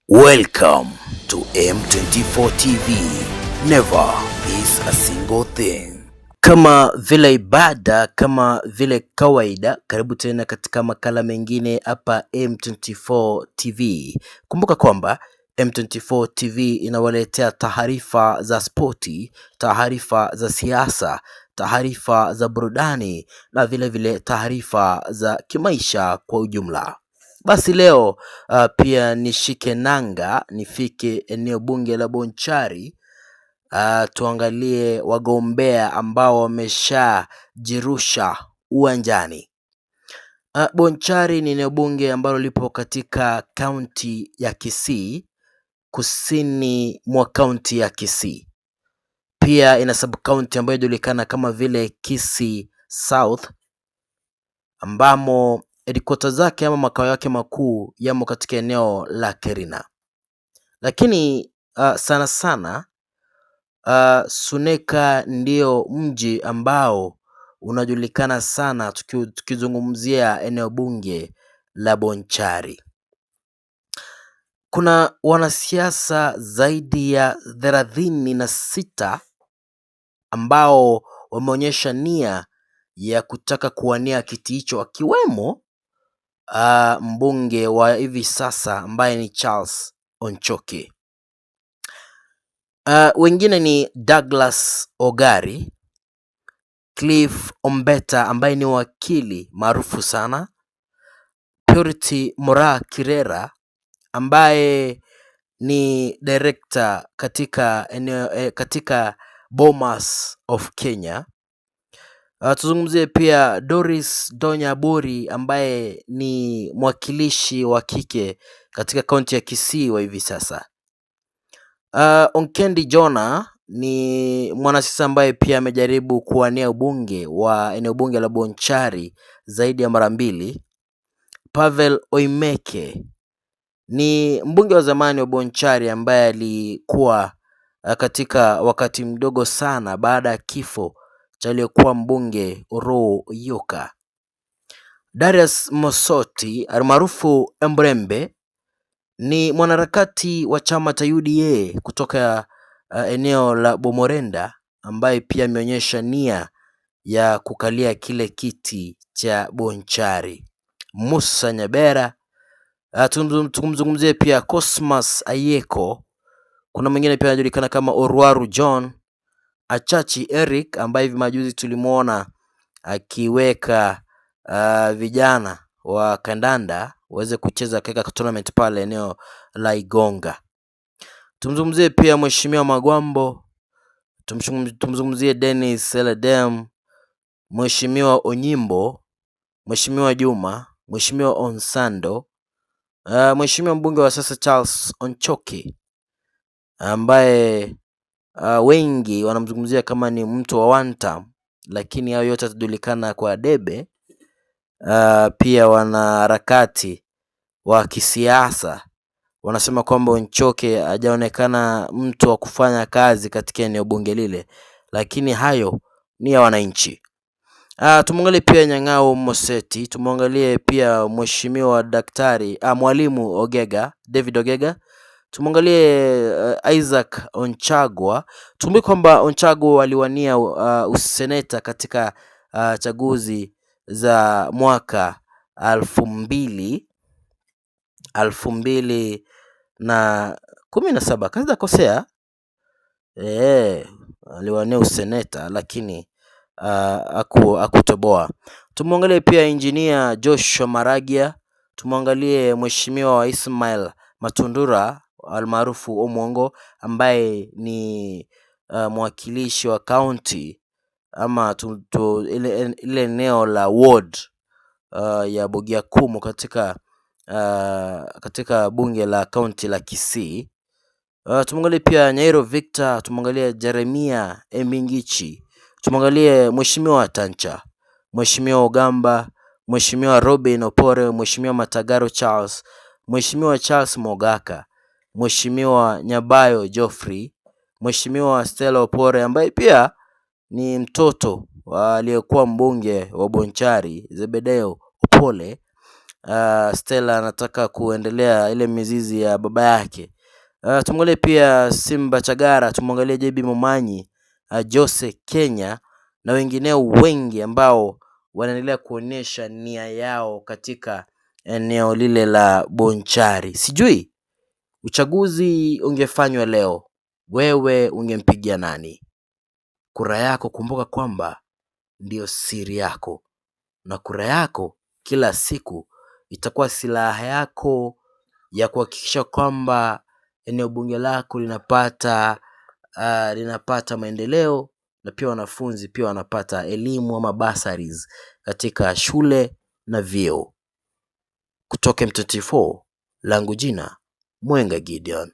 Welcome to M24 TV. Never is a single thing. Kama vile ibada, kama vile kawaida, karibu tena katika makala mengine hapa M24 TV. Kumbuka kwamba M24 TV inawaletea taarifa za spoti, taarifa za siasa, taarifa za burudani na vile vile taarifa za kimaisha kwa ujumla. Basi leo pia nishike nanga nifike eneo bunge la Bonchari, tuangalie wagombea ambao wameshajirusha uwanjani. Bonchari ni eneo bunge ambalo lipo katika kaunti ya Kisii, kusini mwa kaunti ya Kisii. Pia ina sub county ambayo inajulikana kama vile Kisii South, ambamo headquarters zake ama makao yake makuu yamo katika eneo la Kerina. Lakini sana sana Suneka ndio mji ambao unajulikana sana tukizungumzia eneo bunge la Bonchari. Kuna wanasiasa zaidi ya 36 ambao wameonyesha nia ya kutaka kuwania kiti hicho, akiwemo mbunge wa hivi sasa ambaye ni Charles Onchoke. Wengine ni Douglas Ogari, Cliff Ombeta ambaye ni wakili maarufu sana, Purity Mora Kirera ambaye ni director katika Bomas of Kenya. Tuzungumzie pia Doris Donyaburi ambaye ni mwakilishi wa kike katika kaunti ya Kisii wa hivi sasa. Onkendi Jona ni mwanasiasa ambaye pia amejaribu kuwania ubunge wa eneo bunge la Bonchari zaidi ya mara mbili. Pavel Oimeke ni mbunge wa zamani wa Bonchari ambaye alikuwa katika wakati mdogo sana baada ya kifo cha aliyekuwa mbunge Oroo Yoka. Darius Mosoti almaarufu Embrembe ni mwanaharakati wa chama cha UDA kutoka eneo la Bomorenda ambaye pia ameonyesha nia ya kukalia kile kiti cha Bonchari. Musa Nyabera, tumzungumzie pia Cosmas Ayeko. Kuna mwingine pia anajulikana kama Orwaru John, Achachi Eric ambaye hivi majuzi tulimuona akiweka vijana wa kandanda waweze kucheza katika tournament pale eneo la Igonga. Tumzungumzie pia Mheshimiwa Magwambo, tumzungumzie Dennis Eledem, Mheshimiwa Onyimbo, Mheshimiwa Juma, Mheshimiwa Onsando, Mheshimiwa mbunge wa sasa Charles Onchoke ambaye wengi wanamzungumzia kama ni mtu wa one term, lakini hao yote atajulikana kwa debe. Pia wanaharakati wa kisiasa wanasema kwamba Onchoke hajaonekana mtu wa kufanya kazi katika eneo bunge lile, lakini hayo ni ya wananchi. Tumwangalie pia Nyang'ao Moseti, tumwangalie pia Mheshimiwa Daktari Mwalimu Ogega, David Ogega, tumwangalie Isaac Onchagwa. Tumbuke kwamba Onchagwa aliwania useneta katika chaguzi za mwaka 2017. Kaza kosea, aliwania useneta lakini akutoboa. Tumwangalie pia Engineer Joshua Maragia, tumwangalie Mheshimiwa Ismail Matundura almaarufu Omongo ambaye ni mwakilishi wa county ama ile eneo la ward ya Bogiakumu katika bunge la county la Kisii. Tumwangalie pia Nyairo Victor, tumwangalie Jeremia Emingichi, tumwangalie Mheshimiwa Tancha, Mheshimiwa Ogamba, Mheshimiwa Robin Opore, Mheshimiwa Matagaro Charles, Mheshimiwa Charles Mogaka, Mheshimiwa Nyabayo Geoffrey, Mheshimiwa Stella Opore ambaye pia ni mtoto aliyekuwa mbunge wa Bonchari Zebedeo Opole. Stella anataka kuendelea ile mizizi ya baba yake. Tumwangalie pia Simba Chagara, tumwangalie JB Momanyi, Jose Kenya na wengineo wengi ambao wanaendelea kuonyesha nia yao katika eneo lile la Bonchari. Sijui uchaguzi ungefanywa leo, wewe ungempigia nani? Kura yako kumbuka kwamba ndio siri yako, na kura yako kila siku itakuwa silaha yako ya kuhakikisha kwamba eneo bunge lako linapata maendeleo, na pia wanafunzi pia wanapata elimu ama bursaries katika shule na vyuo. Kutoka M24, langu jina Mwenga Gideon.